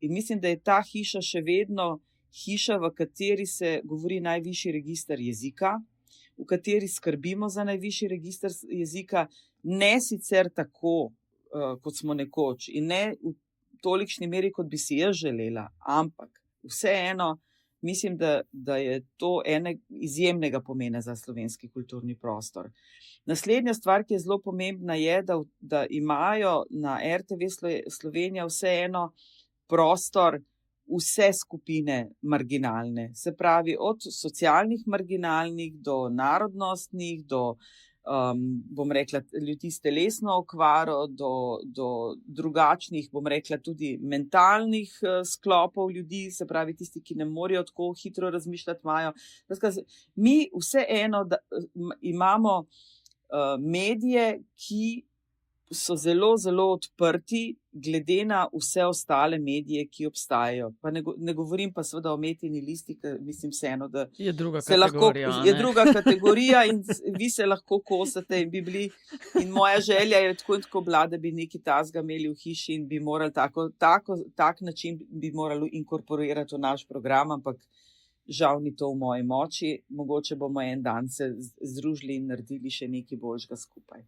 In mislim, da je ta hiša še vedno hiša, v kateri se govori najvišji register jezika, v kateri skrbimo za najvišji register jezika, ne sicer tako, kot smo nekoč, in ne v tolikšni meri, kot bi si jaz želela, ampak vseeno mislim, da je to izjemnega pomena za slovenski kulturni prostor. Naslednja stvar, ki je zelo pomembna, je, da imajo na RTV Slovenija vseeno prostor vse skupine marginalne. Se pravi, od socialnih marginalnih do narodnostnih, do bom rekla, ljudi s telesno okvaro, do drugačnih, bom rekla, tudi mentalnih sklopov ljudi, se pravi, tisti, ki ne morejo tako hitro razmišljati, imajo. Mi vseeno imamo medije, ki so zelo, zelo odprti glede na vse ostale medije, ki obstajajo. Pa ne govorim pa seveda o Metini listi, ker mislim vseeno, da je druga kategorija. Je druga kategorija in vi se lahko kosate in bi bili, in moja želja je tako in tako bila, da bi nekaj takega imeli v hiši in bi morali tak način bi morali inkorporirati v naš program, ampak žal ni to v moji moči. Mogoče bomo en dan se združili in naredili še nekaj boljšega skupaj.